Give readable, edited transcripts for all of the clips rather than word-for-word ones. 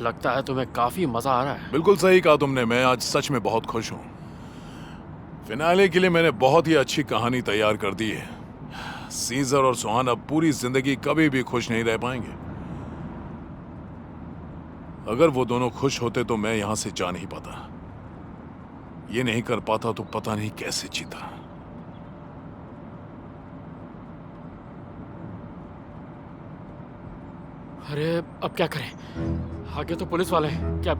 लगता है तुम्हें काफी मजा आ रहा है। बिल्कुल सही कहा तुमने, मैं आज सच में बहुत खुश हूँ। फिनाले के लिए मैंने बहुत ही अच्छी कहानी तैयार कर दी है। सीजर और सुहान अब पूरी जिंदगी कभी भी खुश नहीं रह पाएंगे। अगर वो दोनों खुश होते तो मैं यहां से जा नहीं पाता। ये नहीं कर पाता तो पता नहीं कैसे जीता। अरे अब क्या करें? आगे तो पुलिस वाले हैं। क्या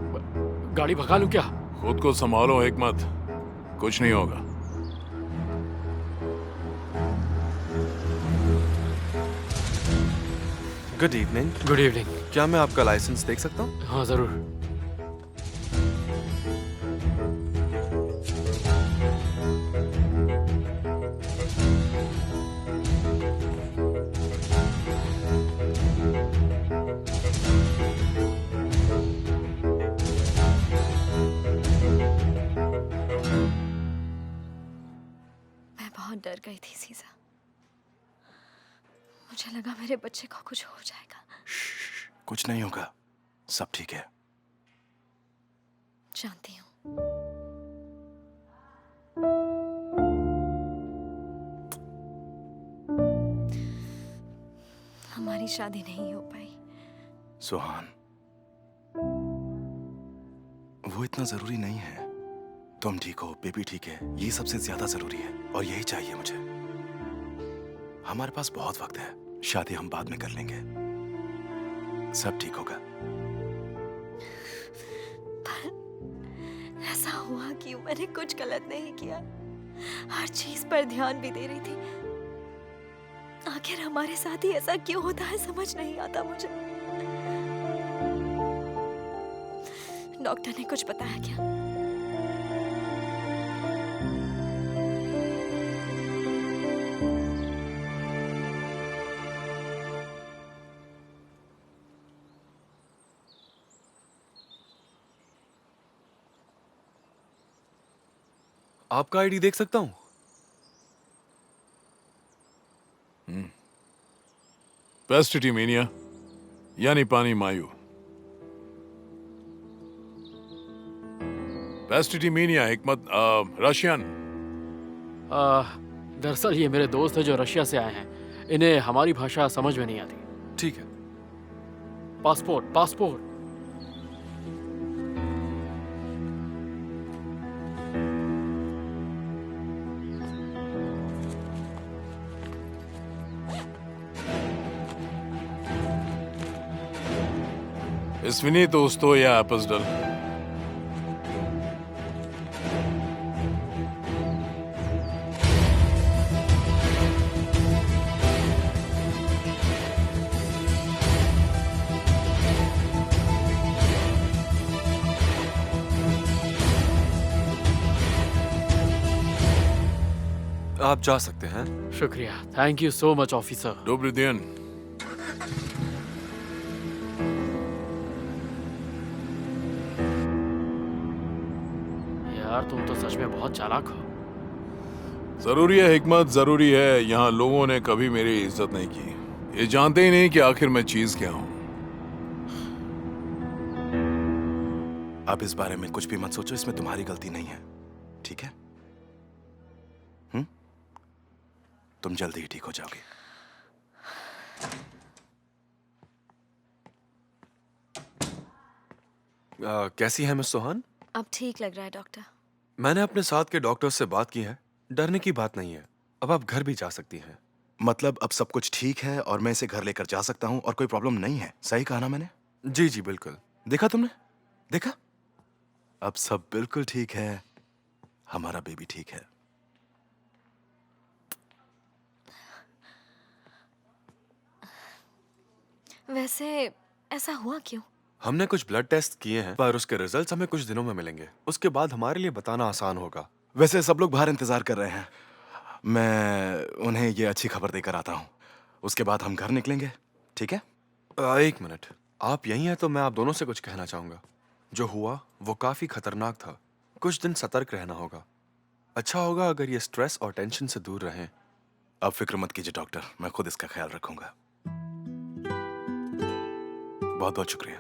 गाड़ी भगा लूं क्या? खुद को संभालो हिकमत, कुछ नहीं होगा। Good evening. Good evening. क्या मैं आपका लाइसेंस देख सकता हूँ? हाँ जरूर। मैं बहुत डर गई थी सीजा। मुझे लगा मेरे बच्चे को कुछ हो जाएगा। कुछ नहीं होगा, सब ठीक है। जानती हूँ। हमारी शादी नहीं हो पाई। सुहान, वो इतना जरूरी नहीं है। तुम ठीक हो, बेबी ठीक है, ये सबसे ज्यादा जरूरी है और यही चाहिए मुझे। हमारे पास बहुत वक्त है, शादी हम बाद में कर लेंगे, सब ठीक होगा। पर ऐसा हुआ क्यों? मैंने कुछ गलत नहीं किया, हर चीज पर ध्यान भी दे रही थी। आखिर हमारे साथ ही ऐसा क्यों होता है, समझ नहीं आता मुझे। डॉक्टर ने कुछ बताया क्या? आपका आईडी देख सकता हूँ? पेस्टिटीमीनिया यानी पानी मायू। पेस्टिटीमीनिया हिकमत रशियन। दरअसल ये मेरे दोस्त है जो रशिया से आए हैं। इन्हें हमारी भाषा समझ में नहीं आती। ठीक है। Passport passport. Извини, что я опоздал. आप जा सकते हैं। शुक्रिया। Thank you so much officer. Добрый день. यार तुम तो सच में बहुत चालाक हो। जरूरी है हिकमत, जरूरी है। यहाँ लोगों ने कभी मेरी इज्जत नहीं की। ये जानते ही नहीं कि आखिर मैं चीज क्या हूँ। अब इस बारे में कुछ भी मत सोचो, इसमें तुम्हारी गलती नहीं है, ठीक है? तुम जल्दी ही ठीक हो जाओगे। कैसी है मिस सोहान? अब ठीक लग रहा है डॉक्टर। मैंने अपने साथ के डॉक्टर से बात की है, डरने की बात नहीं है। अब आप घर भी जा सकती हैं। मतलब अब सब कुछ ठीक है और मैं इसे घर लेकर जा सकता हूँ और कोई प्रॉब्लम नहीं है, सही कहा ना मैंने? जी जी बिल्कुल। देखा तुमने? देखा? अब सब बिल्कुल ठीक है, हमारा बेबी ठीक है। वैसे ऐसा हुआ क्यों? हमने कुछ ब्लड टेस्ट किए हैं, पर उसके रिजल्ट्स हमें कुछ दिनों में मिलेंगे। उसके बाद हमारे लिए बताना आसान होगा। वैसे सब लोग बाहर इंतजार कर रहे हैं, मैं उन्हें ये अच्छी खबर देकर आता हूँ, उसके बाद हम घर निकलेंगे, ठीक है? एक मिनट, आप यहीं हैं तो मैं आप दोनों से कुछ कहना चाहूंगा। जो हुआ वो काफी खतरनाक था। कुछ दिन सतर्क रहना होगा। अच्छा होगा अगर ये स्ट्रेस और टेंशन से दूर रहें। अब फिक्र मत कीजिए डॉक्टर, मैं खुद इसका ख्याल रखूंगा। बहुत बहुत शुक्रिया।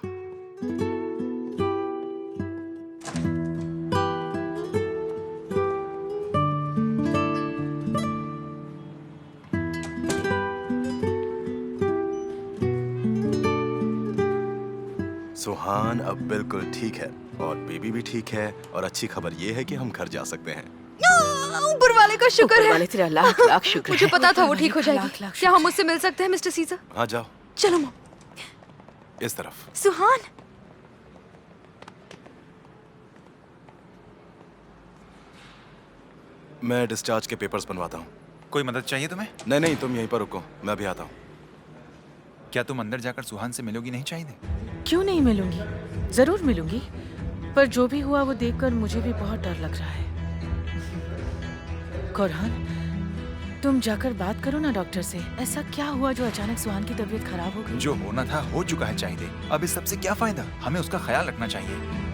सुहान अब बिल्कुल ठीक है और बेबी भी ठीक है और अच्छी खबर ये है कि हम घर जा सकते हैं। ऊपर वाले का शुक्र ऊपर है। वाले तेरा लाख लाख शुक्र मुझे है। पता था वो ठीक हो लाख जाएगी। लाख क्या हम मुझसे मिल सकते हैं मिस्टर सीजर? हाँ जाओ चलो मॉम। इस तरफ। सुहान, मैं डिस्चार्ज के पेपर्स बनवाता हूँ। कोई मदद चाहिए तुम्हें? नहीं नहीं, तुम यहीं पर रुको, मैं अभी आता हूँ। क्या तुम अंदर जाकर सुहान से मिलोगी नहीं चाहिए? क्यों नहीं मिलूंगी, जरूर मिलूंगी। पर जो भी हुआ वो देखकर मुझे भी बहुत डर लग रहा है। कोरहान, तुम जाकर बात करो ना डॉक्टर से। ऐसा क्या हुआ जो अचानक सुहान की तबीयत खराब हो गई? जो होना था हो चुका है चाहिए। अब इस सबसे क्या फायदा? हमें उसका ख्याल रखना चाहिए।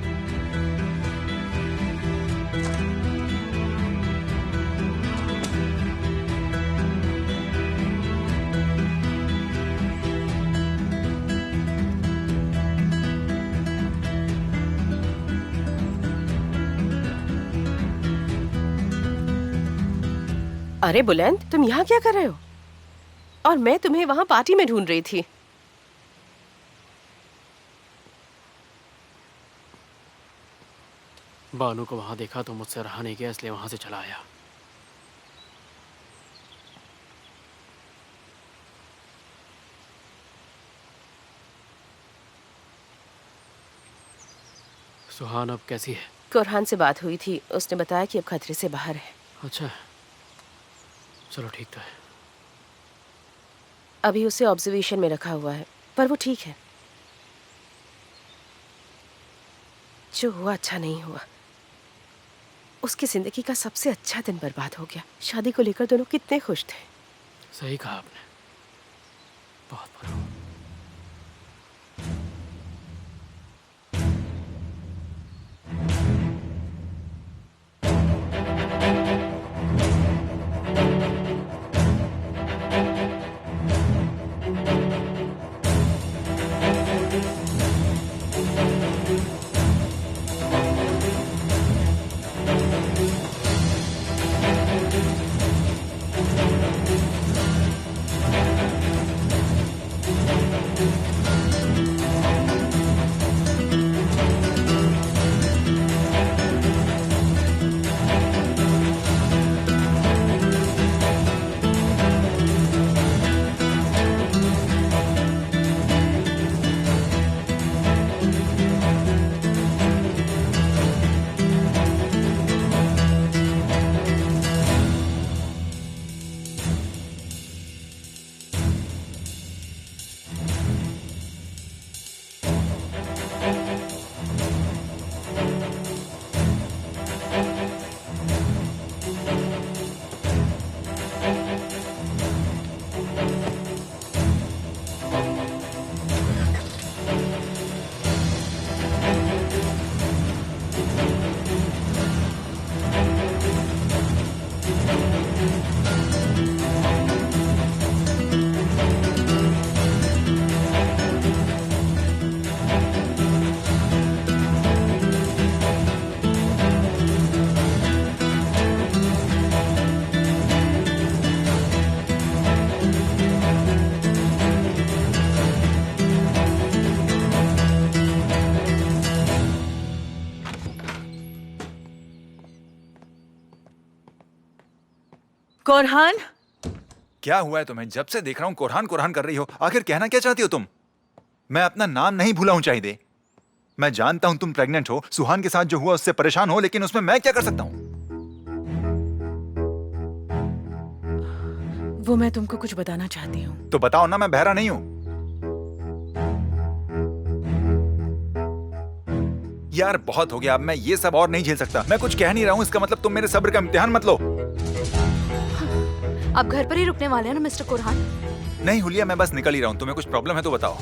अरे बुलंद, तुम यहाँ क्या कर रहे हो? और मैं तुम्हें वहाँ पार्टी में ढूंढ रही थी। बानू को वहां देखा तो मुझसे रहा नहीं गया, इसलिए वहां से चला आया। सुहान अब कैसी है? कोरहान से बात हुई थी, उसने बताया कि अब खतरे से बाहर है। अच्छा, चलो ठीक तो है। अभी उसे ऑब्जर्वेशन में रखा हुआ है, पर वो ठीक है। जो हुआ अच्छा नहीं हुआ। उसकी जिंदगी का सबसे अच्छा दिन बर्बाद हो गया। शादी को लेकर दोनों कितने खुश थे। सही कहा आपने, बहुत बुरा। कोरहान, क्या हुआ है तुम्हें? जब से देख रहा हूँ कोरहान कोरहान कर रही हो। आखिर कहना क्या चाहती हो तुम? मैं अपना नाम नहीं भूला हूं चाहिए। मैं जानता हूं तुम प्रेग्नेंट हो, सुहान के साथ जो हुआ उससे परेशान हो, लेकिन उसमें मैं क्या कर सकता हूं? वो मैं तुमको कुछ बताना चाहती हूँ। तो बताओ ना, मैं बहरा नहीं हूं। यार बहुत हो गया, अब मैं ये सब और नहीं झेल सकता। मैं कुछ कह नहीं रहा हूं, इसका मतलब तुम मेरे सब्र का इम्तिहान मत लो। आप घर पर ही रुकने वाले हैं ना मिस्टर कोरहान? नहीं हुलिया, मैं बस निकल ही रहा हूं। तुम्हें कुछ प्रॉब्लम है तो बताओ।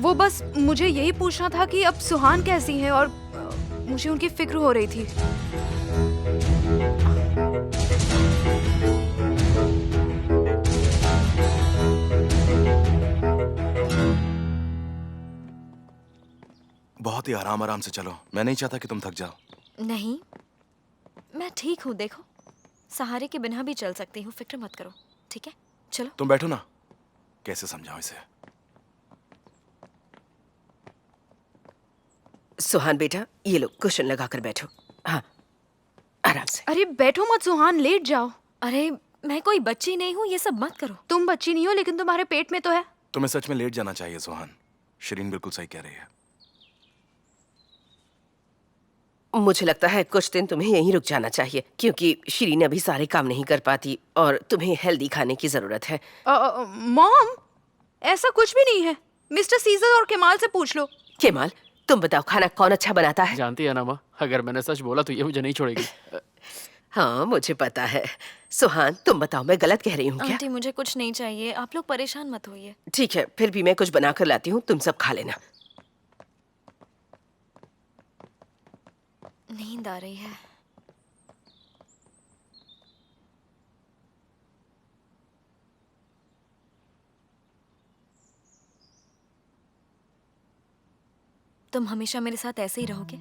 वो बस मुझे यही पूछना था कि अब सुहान कैसी है, और मुझे उनकी फिक्र हो रही थी। बहुत ही आराम आराम से चलो, मैं नहीं चाहता कि तुम थक जाओ। नहीं, मैं ठीक हूँ। देखो, सहारे के बिना भी चल सकती हूँ, फिक्र मत करो। ठीक है, चलो। तुम बैठो ना। कैसे समझाओ इसे? सुहान बेटा, ये लो कुशन लगा कर बैठो। हाँ, आराम से। अरे बैठो मत सुहान, लेट जाओ। अरे मैं कोई बच्ची नहीं हूँ, ये सब मत करो। तुम बच्ची नहीं हो, लेकिन तुम्हारे पेट में तो है। तुम्हें सच में लेट जाना चाहिए सुहान। शिरीन बिल्कुल सही कह रही है। मुझे लगता है कुछ दिन तुम्हें यहीं रुक जाना चाहिए, क्योंकि शिरीन अभी सारे काम नहीं कर पाती और तुम्हें हेल्दी खाने की जरूरत है। मॉम, ऐसा कुछ भी नहीं है। मिस्टर सीजर और केमाल से पूछ लो। केमाल, तुम बताओ खाना कौन अच्छा बनाता है? जानती है ना माँ, अगर मैंने सच बोला तो ये मुझे नहीं छोड़ेगी। हाँ, मुझे पता है। सुहान, तुम बताओ, मैं गलत कह रही हूँ क्या? आंटी मुझे कुछ नहीं चाहिए, आप लोग परेशान मत होइए। ठीक है, फिर भी मैं कुछ बना कर लाती हूँ, तुम सब खा लेना। नींद आ रही है। तुम हमेशा मेरे साथ ऐसे ही रहोगे?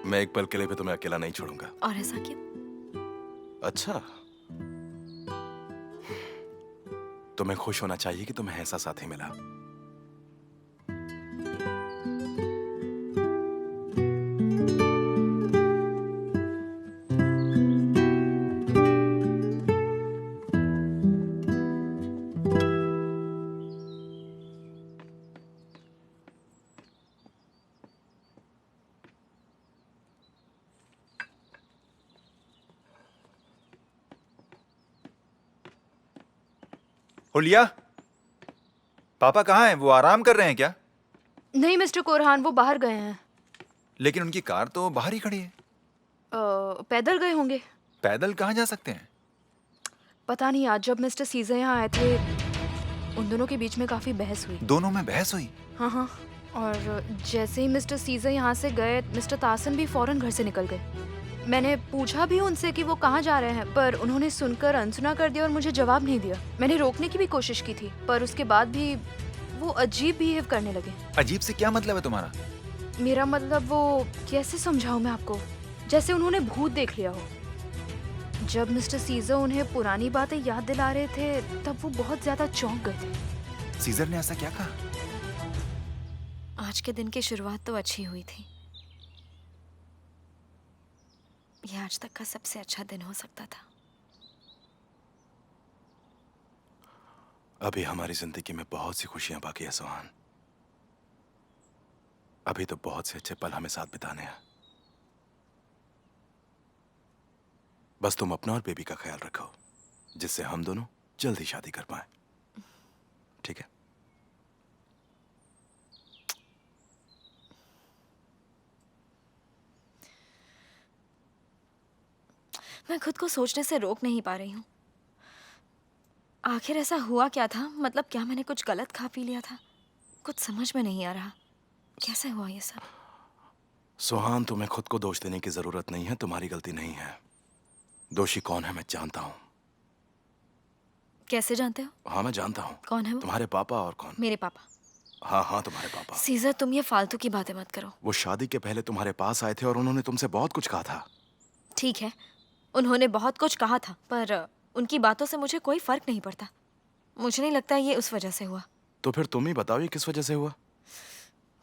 मैं एक पल के लिए भी तुम्हें अकेला नहीं छोड़ूंगा। और ऐसा क्यों? अच्छा, तुम्हें खुश होना चाहिए कि तुम्हें ऐसा साथी मिला। हुलिया, पापा कहाँ हैं? वो आराम कर रहे हैं क्या? नहीं मिस्टर कोरहान, वो बाहर गए हैं। लेकिन उनकी कार तो बाहर ही खड़ी है। पैदल गए होंगे। पैदल कहाँ जा सकते हैं? पता नहीं, आज जब मिस्टर सीजर यहाँ आए थे उन दोनों के बीच में काफी बहस हुई। दोनों में बहस हुई? हाँ हाँ, और जैसे ही मिस्टर सीजर यहाँ से गए, मिस्टर तासन भी फौरन घर से निकल गए। मैंने पूछा भी उनसे कि वो कहाँ जा रहे हैं, पर उन्होंने सुनकर अनसुना कर दिया और मुझे जवाब नहीं दिया। मैंने रोकने की भी कोशिश की थी, पर उसके बाद भी वो अजीब बिहेव करने लगे। अजीब से क्या मतलब है तुम्हारा? मेरा मतलब, वो कैसे समझाऊं मैं आपको, जैसे उन्होंने भूत देख लिया हो। जब मिस्टर सीजर उन्हें पुरानी बातें याद दिला रहे थे, तब वो बहुत ज्यादा चौंक गए थे। सीजर ने ऐसा क्या कहा? आज के दिन की शुरुआत तो अच्छी हुई थी। यह आज तक का सबसे अच्छा दिन हो सकता था। अभी हमारी जिंदगी में बहुत सी खुशियां बाकी है सुहान। अभी तो बहुत से अच्छे पल हमें साथ बिताने हैं। बस तुम अपना और बेबी का ख्याल रखो, जिससे हम दोनों जल्दी शादी कर पाए। ठीक है? मैं खुद को सोचने से रोक नहीं पा रही हूँ। आखिर ऐसा हुआ क्या था? मतलब क्या मैंने कुछ गलत खा पी लिया था? कुछ समझ में नहीं आ रहा। कैसे हुआ ये सब? सुहान, तुम्हें खुद को दोष देने की जरूरत नहीं है। तुम्हारी गलती नहीं है। दोषी कौन है मैं जानता हूँ। कैसे जानते हो? हाँ, मैं जानता हूँ। कौन है वो? तुम्हारे पापा। और कौन? मेरे पापा। हाँ हाँ, तुम्हारे पापा। सीजर, तुम ये फालतू की बातें मत करो। वो शादी के पहले तुम्हारे पास आए थे और उन्होंने तुमसे बहुत कुछ कहा था। ठीक है, उन्होंने बहुत कुछ कहा था, पर उनकी बातों से मुझे कोई फर्क नहीं पड़ता। मुझे नहीं लगता ये उस वजह से हुआ। तो फिर तुम ही बताओ ये किस वजह से हुआ?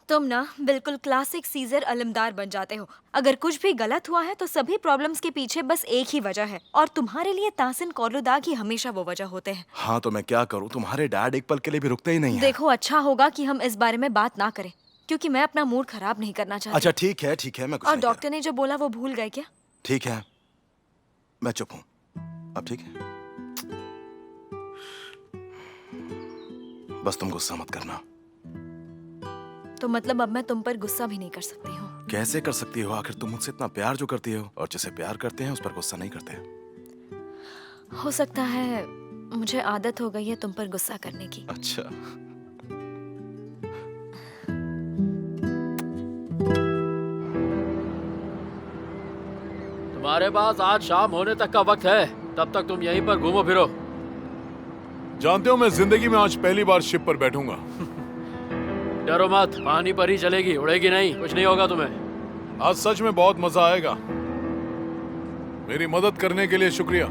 तुम ना बिल्कुल क्लासिक सीजर अलमदार बन जाते हो। अगर कुछ भी गलत हुआ है तो सभी प्रॉब्लम्स के पीछे बस एक ही वजह है, और तुम्हारे लिए तासिन कौलुदाग ही हमेशा वो वजह होते हैं। हाँ, तो मैं क्या करूँ? तुम्हारे डैड एक पल के लिए भी रुकते ही नहीं हैं। देखो, अच्छा होगा कि हम इस बारे में बात ना करें, क्योंकि मैं अपना मूड खराब नहीं करना चाहती। अच्छा ठीक है, ठीक है, मैं कुछ और नहीं कह डॉक्टर ने जो बोला वो भूल गए क्या? रहा। ठीक है, मैं चुप हूँ अब। ठीक है, बस तुम गुस्सा मत करना। तो मतलब अब मैं तुम पर गुस्सा भी नहीं कर सकती हूँ? कैसे कर सकती हो? आखिर तुम मुझसे इतना प्यार जो करती हो, और जिसे प्यार करते हैं उस पर गुस्सा नहीं करते। हो सकता है मुझे आदत हो गई है तुम पर गुस्सा करने की। अच्छा, तुम्हारे पास आज शाम होने तक का वक्त है, तब तक तुम यहीं पर घूमो फिरो। जानते हो, मैं जिंदगी में आज पहली बार शिप पर बैठूंगा। डरो मत, पानी पर ही चलेगी, उड़ेगी नहीं। कुछ नहीं होगा तुम्हें। आज सच में बहुत मजा आएगा। मेरी मदद करने के लिए शुक्रिया।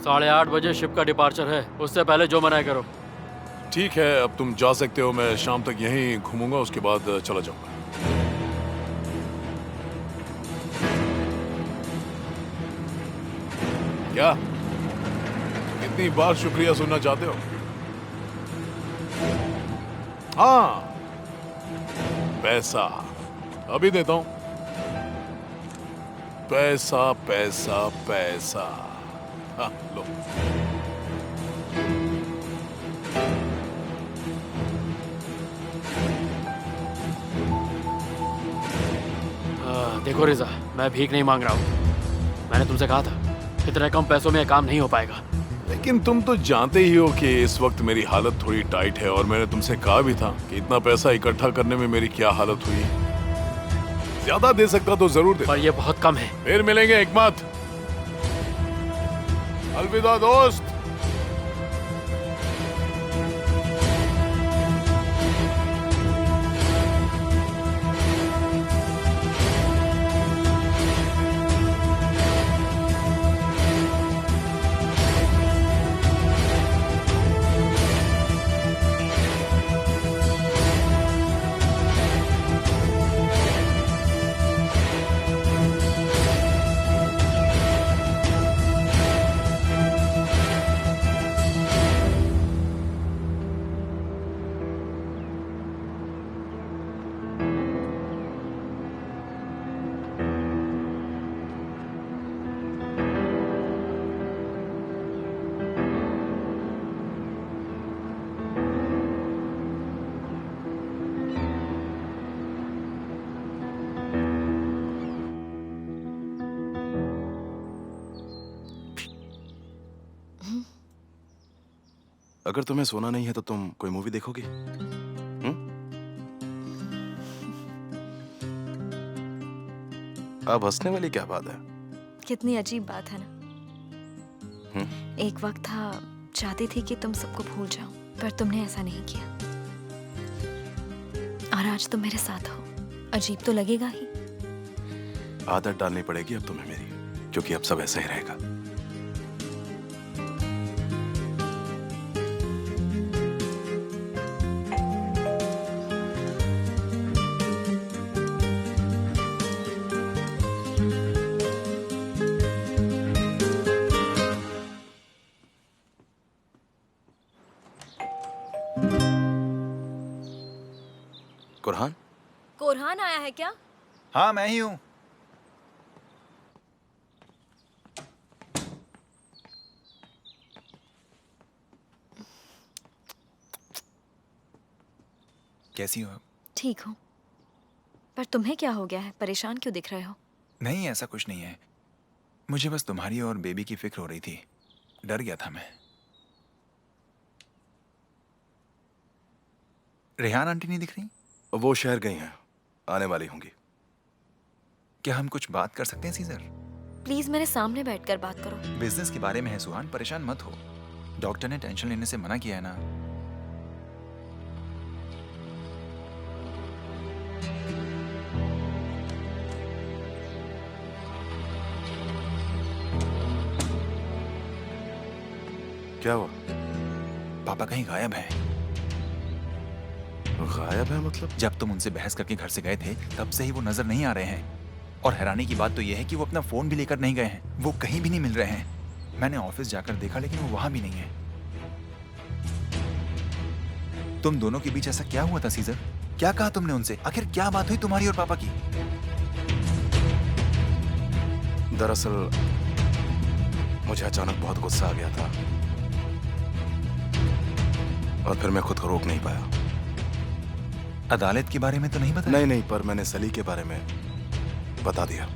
8:30 बजे शिप का डिपार्चर है, उससे पहले जो मनाए करो। ठीक है, अब तुम जा सकते हो। मैं शाम तक यहीं घूमूंगा, उसके बाद चला जाऊंगा। क्या कितनी बार शुक्रिया सुनना चाहते हो? हाँ, पैसा अभी देता हूं। पैसा पैसा पैसा। हाँ, लो। देखो रिजा, मैं भीख नहीं मांग रहा हूँ। मैंने तुमसे कहा था इतने कम पैसों में काम नहीं हो पाएगा। लेकिन तुम तो जानते ही हो कि इस वक्त मेरी हालत थोड़ी टाइट है, और मैंने तुमसे कहा भी था कि इतना पैसा इकट्ठा करने में मेरी क्या हालत हुई। ज्यादा दे सकता तो जरूर दे, पर ये बहुत कम है। फिर मिलेंगे हिकमत। अलविदा दोस्त। अगर तुम्हें सोना नहीं है तो तुम कोई मूवी देखोगी? अब हंसने वाली क्या बात है? कितनी अजीब बात है ना। एक वक्त था, चाहती थी कि तुम सबको भूल जाओ, पर तुमने ऐसा नहीं किया। और आज तुम मेरे साथ हो, अजीब तो लगेगा ही। आदत डालनी पड़ेगी अब तुम्हें मेरी, क्योंकि अब सब ऐसा ही रहेगा। कुरहान? कोरहान आया है क्या? हाँ, मैं ही हूं। कैसी हो आप? ठीक हूँ, पर तुम्हें क्या हो गया है? परेशान क्यों दिख रहे हो? नहीं, ऐसा कुछ नहीं है। मुझे बस तुम्हारी और बेबी की फिक्र हो रही थी। डर गया था मैं। रेहान आंटी नहीं दिख रही? वो शहर गई हैं, आने वाली होंगी। क्या हम कुछ बात कर सकते हैं सीजर? प्लीज मेरे सामने बैठकर बात करो। बिजनेस के बारे में है सुहान, परेशान मत हो। डॉक्टर ने टेंशन लेने से मना किया है ना। क्या हुआ? पापा कहीं गायब हैं। गायब है मतलब? जब तुम उनसे बहस करके घर से गए थे तब से ही वो नजर नहीं आ रहे हैं। और हैरानी की बात तो यह है कि वो अपना फोन भी लेकर नहीं गए हैं। वो कहीं भी नहीं मिल रहे हैं। मैंने ऑफिस जाकर देखा लेकिन वो वहां भी नहीं है। तुम दोनों के बीच ऐसा क्या हुआ था सीजर? क्या कहा तुमने उनसे? आखिर क्या बात हुई तुम्हारी और पापा की? दरअसल मुझे अचानक बहुत गुस्सा आ गया था और फिर मैं खुद को रोक नहीं पाया। अदालत के बारे में तो नहीं बताया? नहीं, पर मैंने सली के बारे में बता दिया।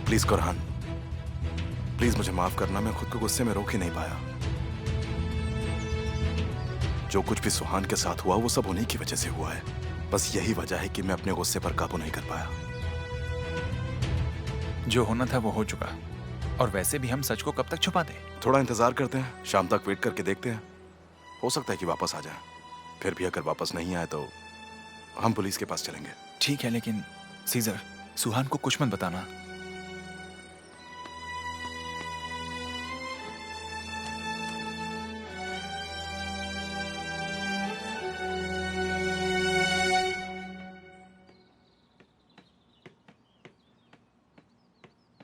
प्लीज कुरहान, प्लीज मुझे माफ करना। मैं खुद को गुस्से में रोक ही नहीं पाया। जो कुछ भी सुहान के साथ हुआ वो सब उन्हीं की वजह से हुआ है। बस यही वजह है कि मैं अपने गुस्से पर काबू नहीं कर पाया। जो होना था वो हो चुका। और वैसे भी हम सच को कब तक छुपाते? थोड़ा इंतजार करते हैं, शाम तक वेट करके देखते हैं। हो सकता है कि वापस आ जाए। फिर भी अगर वापस नहीं आए तो हम पुलिस के पास चलेंगे। ठीक है, लेकिन सीजर, सुहान को कुछ मत बताना।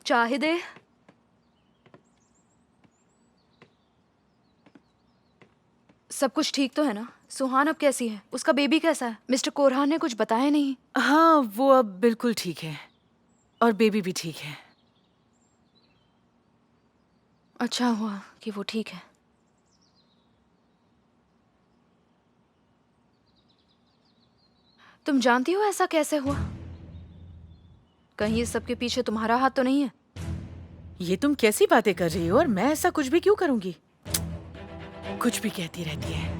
चाहिदे, सब कुछ ठीक तो है ना? सुहान अब कैसी है? उसका बेबी कैसा है? मिस्टर कोरहान ने कुछ बताया नहीं। हाँ, वो अब बिल्कुल ठीक है और बेबी भी ठीक है। अच्छा हुआ कि वो ठीक है। तुम जानती हो ऐसा कैसे हुआ? कहीं इस सब के पीछे तुम्हारा हाथ तो नहीं है? ये तुम कैसी बातें कर रही हो? और मैं ऐसा कुछ भी क्यों करूंगी? कुछ भी कहती रहती है।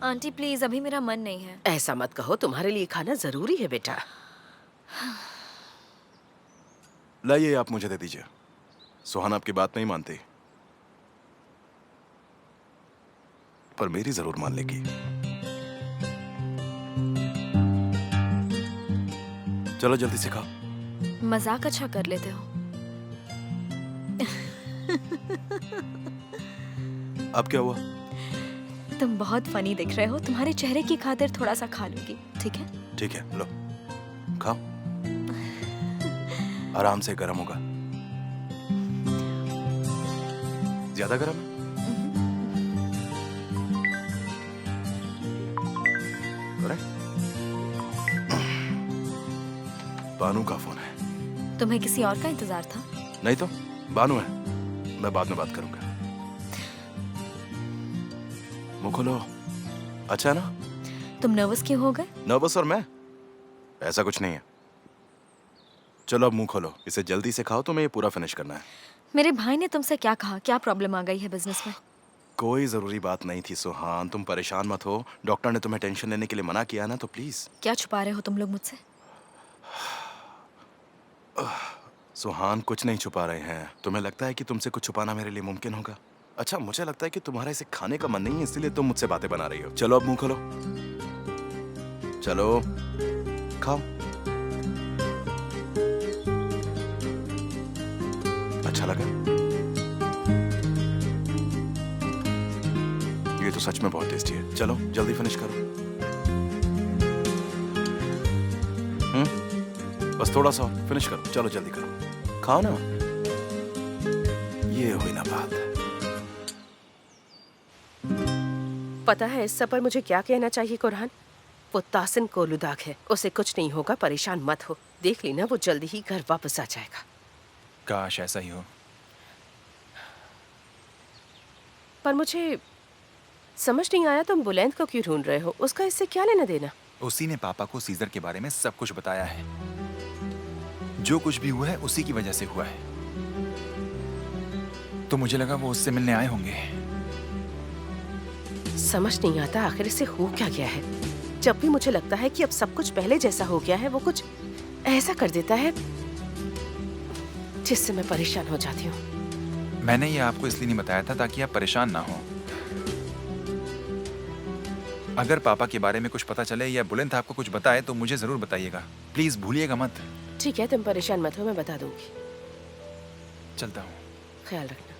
आंटी प्लीज, अभी मेरा मन नहीं है। ऐसा मत कहो, तुम्हारे लिए खाना जरूरी है बेटा। लाइए, आप मुझे दे दीजिए। सुहाना आपकी बात नहीं मानती, पर मेरी जरूर मान लेगी। चलो जल्दी से खाओ। मजाक अच्छा कर लेते हो। अब क्या हुआ? तुम बहुत फनी दिख रहे हो। तुम्हारे चेहरे की खातिर थोड़ा सा खा लूंगी, ठीक है? ठीक है, लो खाओ। आराम से, गर्म होगा। ज्यादा गर्म है? बानू का फोन है। तुम्हें किसी और का इंतजार था? नहीं तो, बानू है। मैं बाद में बात करूंगा। मुंह खोलो। अच्छा है ना? तुम नर्वस क्यों हो गए? नर्वस और मैं? ऐसा कुछ नहीं है। चलो अब मुंह खोलो। इसे जल्दी से खाओ, तुम्हें ये पूरा फिनिश करना है। मेरे भाई ने तुमसे क्या कहा? क्या प्रॉब्लम आ गई है बिजनेस में? कोई जरूरी बात नहीं थी सुहान, तुम परेशान मत हो। डॉक्टर ने तुम्हें टेंशन लेने के लिए मना किया ना, तो प्लीज। क्या छुपा रहे हो तुम लोग मुझसे? सुहान, कुछ नहीं छुपा रहे हैं। तुम्हें लगता है कि तुमसे कुछ छुपाना मेरे लिए मुमकिन होगा? अच्छा, मुझे लगता है कि तुम्हारा इसे खाने का मन नहीं है, इसलिए तुम मुझसे बातें बना रही हो। चलो अब मुंह खोलो। चलो खाओ। अच्छा लगा? ये तो सच में बहुत टेस्टी है। चलो जल्दी फिनिश करो। बस थोड़ा सा फिनिश करो। चलो जल्दी करो, खाओ ना। ये हुई ना बात। पता है इस सब पर मुझे क्या कहना चाहिए कोरहान? वो तासिन कोलुदाग है, उसे कुछ नहीं होगा, परेशान मत हो। देख लेना, वो जल्दी ही घर वापस आ जाएगा। काश ऐसा ही हो। पर मुझे समझ नहीं आया, तुम बुलंद को क्यों ढूंढ रहे हो? उसका इससे क्या लेना देना? उसी ने पापा को सीजर के बारे में सब कुछ बताया है। जो कुछ भी हुआ है उसी की वजह से हुआ है। तो मुझे लगा वो उससे मिलने आए होंगे। समझ नहीं आता आखिर इसे हो क्या गया है। जब भी मुझे लगता है कि अब सब कुछ पहले जैसा हो गया है, वो कुछ ऐसा कर देता है जिससे मैं परेशान हो जाती हूँ। मैंने ये आपको इसलिए नहीं बताया था ताकि आप परेशान ना हो। अगर पापा के बारे में कुछ पता चले या बुलंद आपको कुछ बताए तो मुझे जरूर बताइएगा। प्लीज भूलिएगा मत। ठीक है, तुम परेशान मत हो, मैं बता दूंगी। चलता हूँ। ख्याल रखना।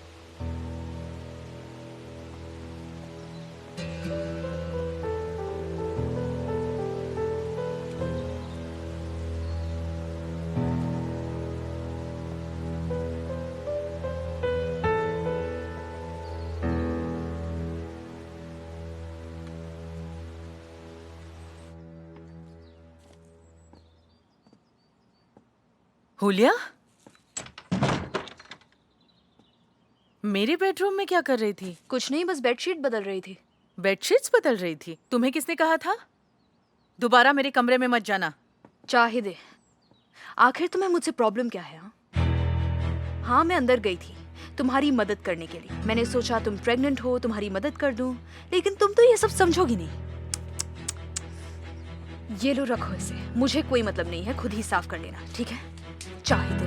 हुलिया, मेरे बेडरूम में क्या कर रही थी? कुछ नहीं, बस बेडशीट बदल रही थी। बेडशीट्स बदल रही थी? तुम्हें किसने कहा था दोबारा मेरे कमरे में मत जाना? चाहे दे, आखिर तुम्हें मुझसे प्रॉब्लम क्या है? हाँ, मैं अंदर गई थी तुम्हारी मदद करने के लिए। मैंने सोचा तुम प्रेग्नेंट हो, तुम्हारी मदद कर दूं, लेकिन तुम तो ये सब समझोगी नहीं। ये लो, रखो इसे, मुझे कोई मतलब नहीं है, खुद ही साफ कर लेना, ठीक है? चाहे दे।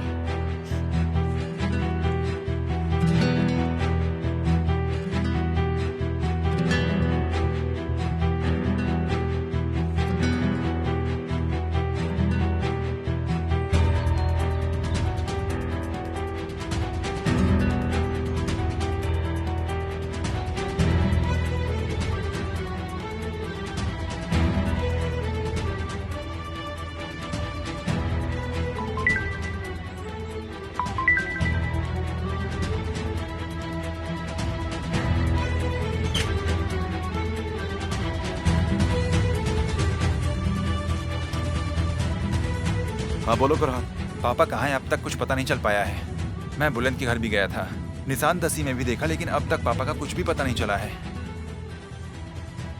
हाँ बोलो कुरहान। पापा कहाँ हैं अब तक कुछ पता नहीं चल पाया है। मैं बुलंद के घर भी गया था, निशान दसी में भी देखा, लेकिन अब तक पापा का कुछ भी पता नहीं चला है।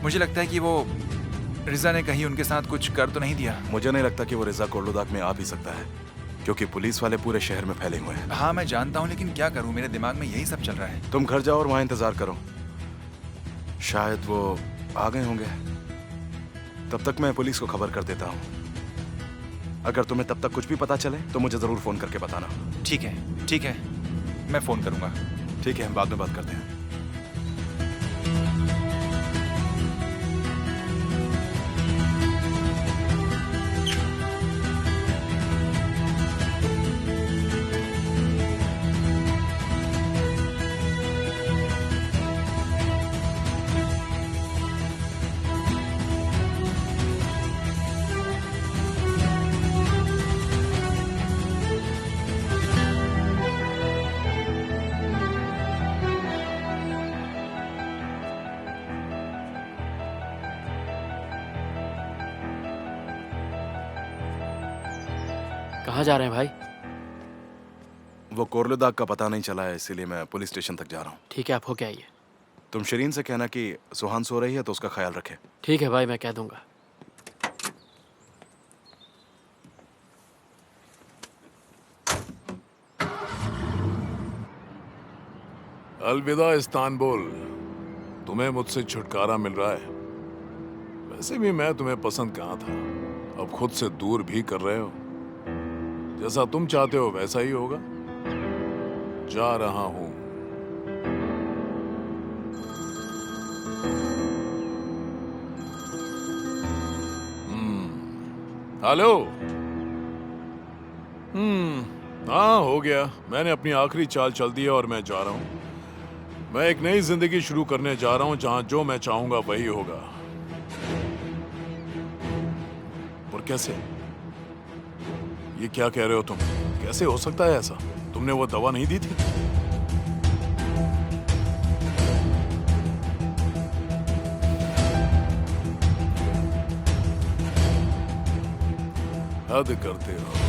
मुझे लगता है कि वो रिजा ने कहीं उनके साथ कुछ कर तो नहीं दिया। मुझे नहीं लगता कि वो रिजा कोर्लोदाक में आ भी सकता है, क्योंकि पुलिस वाले पूरे शहर में फैले हुए हैं। हाँ मैं जानता हूँ, लेकिन क्या करूँ, मेरे दिमाग में यही सब चल रहा है। तुम घर जाओ और वहाँ इंतजार करो, शायद वो आ गए होंगे। तब तक मैं पुलिस को खबर कर देता हूँ। अगर तुम्हें तब तक कुछ भी पता चले तो मुझे जरूर फोन करके बताना। ठीक है, ठीक है, मैं फोन करूंगा। ठीक है, हम बाद में बात करते हैं। कहाँ जा रहे हैं भाई? वो कोर्लोदाक का पता नहीं चला है, इसीलिए मैं पुलिस स्टेशन तक जा रहा हूँ। ठीक है, आप होके आइए। तुम शिरीन से कहना कि सुहान सो रही है तो उसका ख्याल रखे। ठीक है भाई, मैं कह दूंगा। अलविदा इस्तांबुल। तुम्हें मुझसे छुटकारा मिल रहा है। वैसे भी मैं तुम्हें पसंद कहाँ था, अब खुद से दूर भी कर रहे हो। जैसा तुम चाहते हो वैसा ही होगा। जा रहा हूं। हेलो। हाँ हो गया, मैंने अपनी आखिरी चाल चल दी है और मैं जा रहा हूं। मैं एक नई जिंदगी शुरू करने जा रहा हूं जहां जो मैं चाहूंगा वही होगा। और कैसे? ये क्या कह रहे हो तुम? कैसे हो सकता है ऐसा? तुमने वो दवा नहीं दी थी? हद करते हो।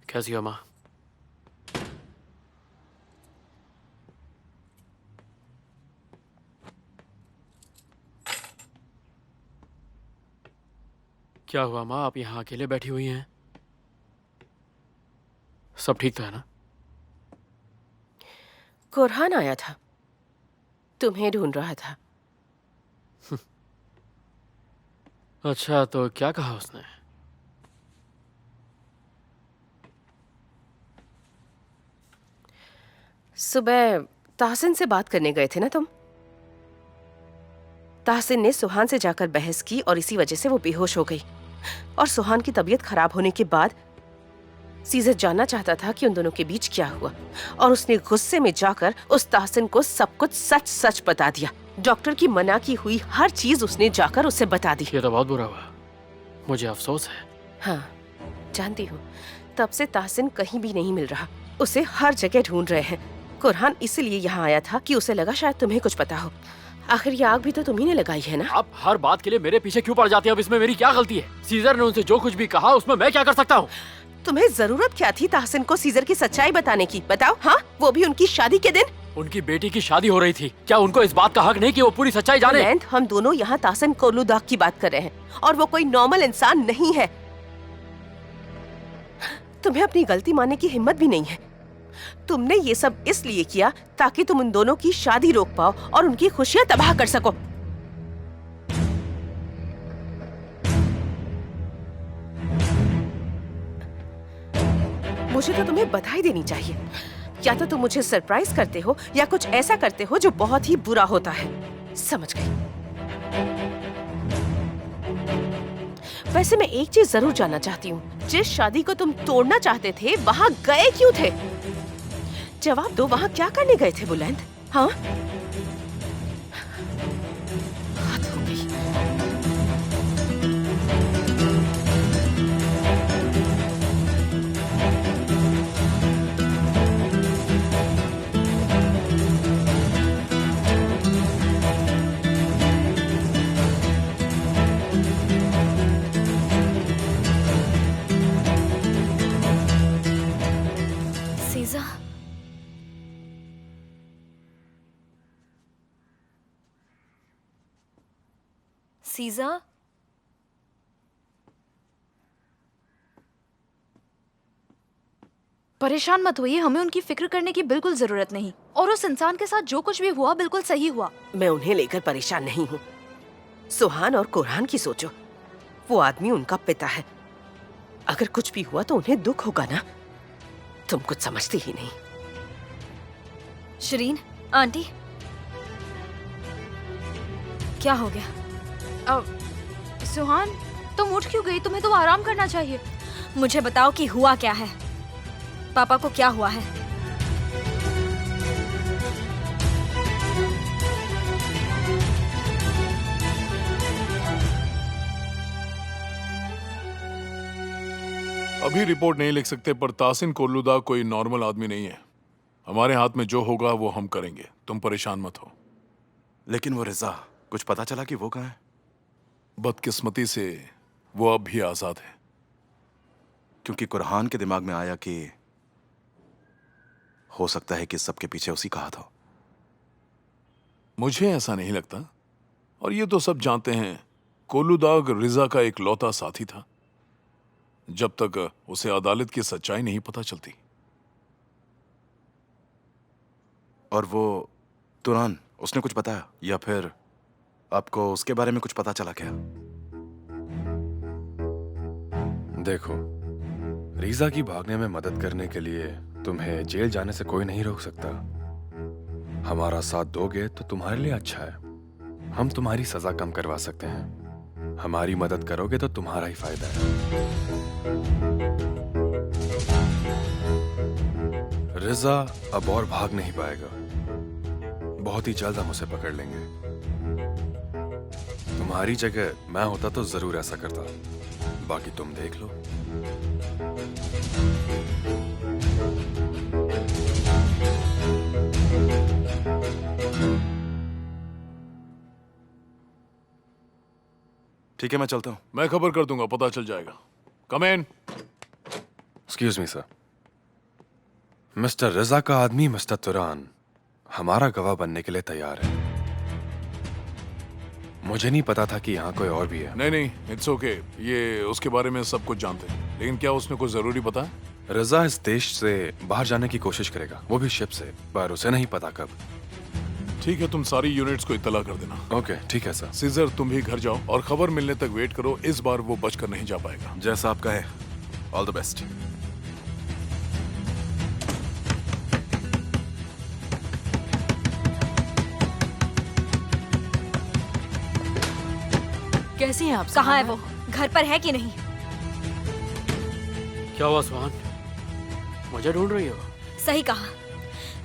कैसी हो माँ? क्या हुआ माँ, आप यहाँ अकेले बैठी हुई हैं? सब ठीक तो है ना? कोरहान आया था, तुम्हें ढूंढ रहा था। अच्छा, तो क्या कहा उसने? सुबह ताहसिन से बात करने गए थे ना तुम? ताहसिन ने सुहान से जाकर बहस की और इसी वजह से वो बेहोश हो गई। और सुहान की तबीयत खराब होने के बाद सीजर जानना चाहता था कि उन दोनों के बीच क्या हुआ, और उसने गुस्से में जाकर उस ताहसिन को सब कुछ सच सच बता दिया। डॉक्टर की मना की हुई हर चीज उसने जाकर उसे बता दी। ये तो बहुत बुरा हुआ, मुझे अफसोस है। हाँ, जानती हूँ। तब से ताहसिन कहीं भी नहीं मिल रहा, उसे हर जगह ढूंढ रहे हैं। कुरहान इसलिए यहाँ आया था कि उसे लगा शायद तुम्हें कुछ पता हो। आखिर ये आग भी तो तुम्ही ने लगाई है ना? आप हर बात के लिए मेरे पीछे क्यों पड़ जाती हैं? अब इसमें मेरी क्या गलती है? सीजर ने उनसे जो कुछ भी कहा उसमें मैं क्या कर सकता हूँ? तुम्हें जरूरत क्या थी ताहसिन को सीजर की सच्चाई बताने की? बताओ। हाँ, वो भी उनकी शादी के दिन। उनकी बेटी की शादी हो रही थी, क्या उनको इस बात का हक नहीं कि वो पूरी सच्चाई जाने? हम दोनों यहाँ ताहसिन कोलुदाग की बात कर रहे हैं, और वो कोई नॉर्मल इंसान नहीं है। तुम्हें अपनी गलती मानने की हिम्मत भी नहीं है। तुमने ये सब इसलिए किया ताकि तुम उन दोनों की शादी रोक पाओ और उनकी खुशियां तबाह कर सको। मुझे तो तुम्हें बधाई देनी चाहिए। या तो तुम मुझे सरप्राइज करते हो या कुछ ऐसा करते हो जो बहुत ही बुरा होता है। समझ गई। वैसे मैं एक चीज जरूर जानना चाहती हूँ, जिस शादी को तुम तोड़ना चाहते थे वहां गए क्यों थे? जवाब दो, वहां क्या करने गए थे बुलंद? हाँ, हद हो गई। सीजा, सीजा, परेशान मत होइए, हमें उनकी फिक्र करने की बिल्कुल जरूरत नहीं। और उस इंसान के साथ जो कुछ भी हुआ बिल्कुल सही हुआ। मैं उन्हें लेकर परेशान नहीं हूँ। सुहान और कुरहान की सोचो, वो आदमी उनका पिता है। अगर कुछ भी हुआ तो उन्हें दुख होगा ना। तुम कुछ समझती ही नहीं। शरीन आंटी, क्या हो गया? सुहान, तुम उठ क्यों गई? तुम्हें तो आराम करना चाहिए। मुझे बताओ कि हुआ क्या है? पापा को क्या हुआ है? अभी रिपोर्ट नहीं लिख सकते, पर ताहसिन कोलुदाग कोई नॉर्मल आदमी नहीं है। हमारे हाथ में जो होगा वो हम करेंगे, तुम परेशान मत हो। लेकिन वो रिजा, कुछ पता चला कि वो कहाँ है? बदकिस्मती से वो अब भी आजाद है। क्योंकि कुरहान के दिमाग में आया कि हो सकता है कि सबके पीछे उसी का हाथ हो। मुझे ऐसा नहीं लगता, और ये तो सब जानते हैं। कोलुदाग रिजा का एक लौता साथी था, जब तक उसे अदालत की सच्चाई नहीं पता चलती। और वो तुरान, उसने कुछ बताया या फिर आपको उसके बारे में कुछ पता चला क्या? देखो, रीजा की भागने में मदद करने के लिए तुम्हें जेल जाने से कोई नहीं रोक सकता। हमारा साथ दोगे तो तुम्हारे लिए अच्छा है। हम तुम्हारी सजा कम करवा सकते हैं। हमारी मदद करोगे तो तुम्हारा ही फायदा है। रिजा अब और भाग नहीं पाएगा। बहुत ही जल्द हम उसे पकड़ लेंगे। तुम्हारी जगह मैं होता तो जरूर ऐसा करता। बाकी तुम देख लो। ठीक है, मैं चलता हूं। मैं खबर कर दूंगा, पता चल जाएगा। Come in. Excuse me sir. Mister Riza का आदमी मिस्टर तुरान हमारा गवाह बनने के लिए तैयार है। मुझे नहीं पता था कि यहाँ कोई और भी है। नहीं नहीं, इट्स ओके। ये उसके बारे में सब कुछ जानते हैं, लेकिन क्या उसने कुछ जरूरी पता है? रजा इस देश से बाहर जाने की कोशिश करेगा, वो भी शिप से, पर उसे नहीं पता कब। ठीक है, तुम सारी यूनिट्स को इत्तला कर देना। ओके ठीक है सर। सीजर, तुम भी घर जाओ और खबर मिलने तक वेट करो। इस बार वो बचकर नहीं जा पाएगा। जैसा आप कहे। All the best. कैसी हैं आप? कहाँ है वो? घर पर है कि नहीं? क्या हुआ सुहान? मुझे ढूंढ रही हो? सही कहा,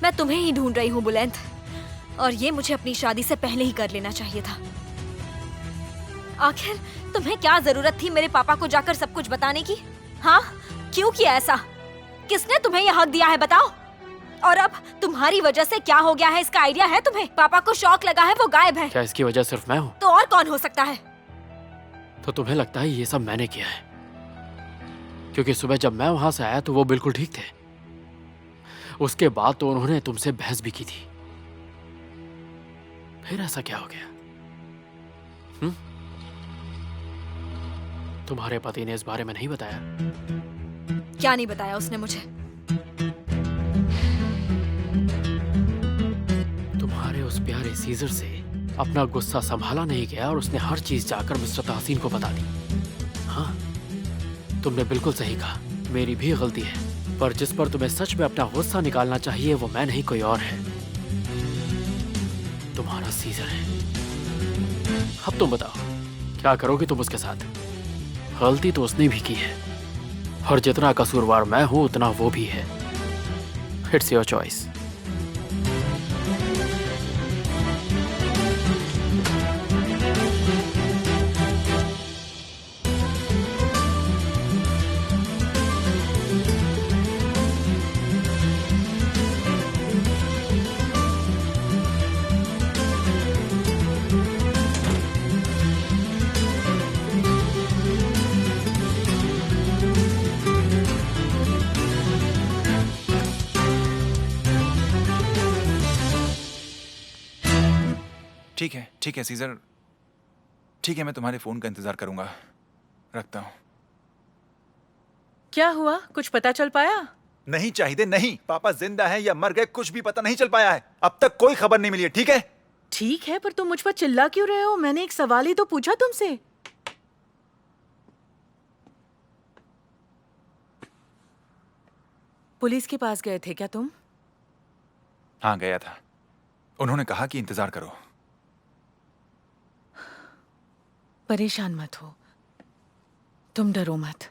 मैं तुम्हें ही ढूंढ रही हूँ बुलंद। और ये मुझे अपनी शादी से पहले ही कर लेना चाहिए था। आखिर तुम्हें क्या जरूरत थी मेरे पापा को जाकर सब कुछ बताने की? हाँ, क्यों किया ऐसा? किसने तुम्हें यह हक दिया है बताओ? और अब तुम्हारी वजह से क्या हो गया है इसका आइडिया है तुम्हें? पापा को शौक लगा है, वो गायब है। क्या इसकी वजह सिर्फ मैं हूँ? तो और कौन हो सकता है? तो तुम्हें लगता है ये सब मैंने किया है? क्योंकि सुबह जब मैं वहां से आया तो वो बिल्कुल ठीक थे। उसके बाद तो उन्होंने तुमसे बहस भी की थी। फिर ऐसा क्या हो गया? तुम्हारे पति ने इस बारे में नहीं बताया? क्या नहीं बताया उसने मुझे? तुम्हारे उस प्यारे सीजर से अपना गुस्सा संभाला नहीं गया और उसने हर चीज जाकर मिस्टर ताहसीन को बता दी। हाँ, तुमने बिल्कुल सही कहा, मेरी भी गलती है। पर जिस पर तुम्हें सच में अपना गुस्सा निकालना चाहिए वो मैं नहीं, कोई और है। तुम्हारा सीजर है। अब तुम बताओ, क्या करोगे तुम उसके साथ? गलती तो उसने भी की है, और जितना कसूरवार मैं हूं उतना वो भी है। It's your choice. ठीक है सीजर, ठीक है, मैं तुम्हारे फोन का इंतजार करूंगा। रखता हूं। क्या हुआ? कुछ पता चल पाया? नहीं चाहिए, नहीं। पापा जिंदा है या मर गए कुछ भी पता नहीं चल पाया है। अब तक कोई खबर नहीं मिली है। ठीक है? ठीक है, पर तुम मुझ पर चिल्ला क्यों रहे हो? मैंने एक सवाल ही तो पूछा तुमसे। पुलिस के पास गए थे क्या तुम? हाँ, गया था। उन्होंने कहा कि इंतजार करो। परेशान मत हो, तुम डरो मत।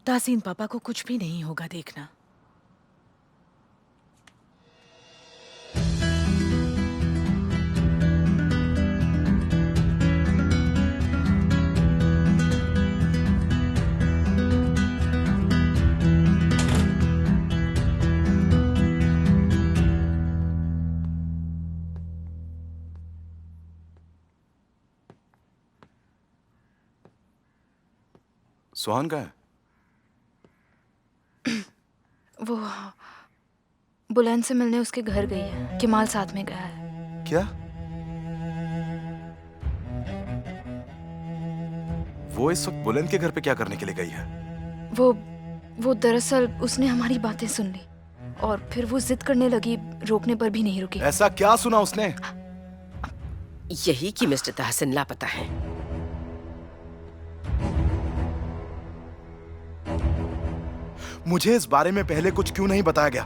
तासीन पापा को कुछ भी नहीं होगा, देखना। सुहान का है? वो बुलंद से मिलने उसके घर गई है। किमाल साथ में गया है। क्या? वो इस वक्त बुलंद के घर पे क्या करने के लिए गई है? वो दरअसल उसने हमारी बातें सुन ली और फिर वो जिद करने लगी, रोकने पर भी नहीं रुकी। ऐसा क्या सुना उसने? यही कि मिस्टर ताहसीन लापता है। मुझे इस बारे में पहले कुछ क्यों नहीं बताया गया?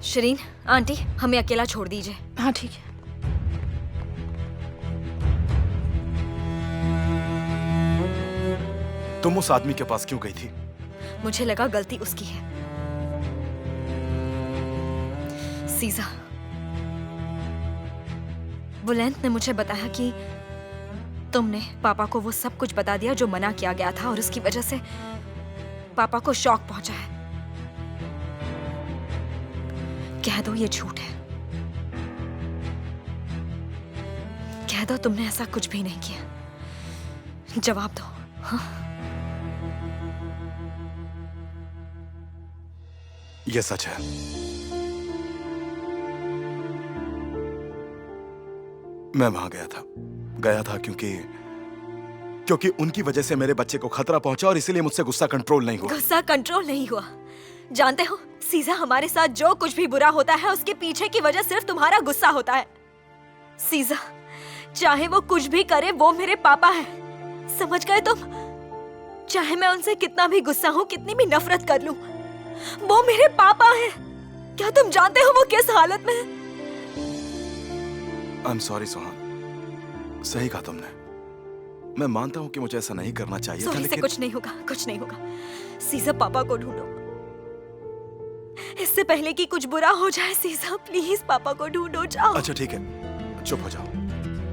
शरीन आंटी, हमें अकेला छोड़ दीजिए। हाँ ठीक है। तुम उस आदमी के पास क्यों गई थी? मुझे लगा गलती उसकी है। सीजा, बुलंद ने मुझे बताया कि तुमने पापा को वो सब कुछ बता दिया जो मना किया गया था और उसकी वजह से पापा को शॉक पहुंचा है। कह दो ये झूठ है। कह दो तुमने ऐसा कुछ भी नहीं किया। जवाब दो। हाँ? ये सच है। मैं वहां गया था क्योंकि उनकी वजह से मेरे बच्चे को खतरा पहुंचा और इसीलिए मुझसे गुस्सा कंट्रोल नहीं हुआ। गुस्सा कंट्रोल नहीं हुआ? जानते हो सीजा, हमारे साथ जो कुछ भी बुरा होता है उसके पीछे की वजह सिर्फ तुम्हारा गुस्सा होता है। सीजा, चाहे वो कुछ भी करे वो मेरे पापा है, समझ गए तुम? चाहे मैं उनसे कितना भी गुस्सा हूँ, कितनी भी नफरत कर लूं, वो मेरे पापा है। क्या तुम जानते हो वो किस हालत में है? आई एम सॉरी सुहान, सही कहा तुमने। मैं मानता हूँ कि मुझे ऐसा नहीं करना चाहिए था, सॉरी से लेकिन कुछ नहीं होगा, कुछ नहीं होगा। सीजा, पापा को ढूंढो इससे पहले कि कुछ बुरा हो जाए। सीजा प्लीज पापा को ढूंढो, जाओ। अच्छा ठीक है, चुप हो जाओ।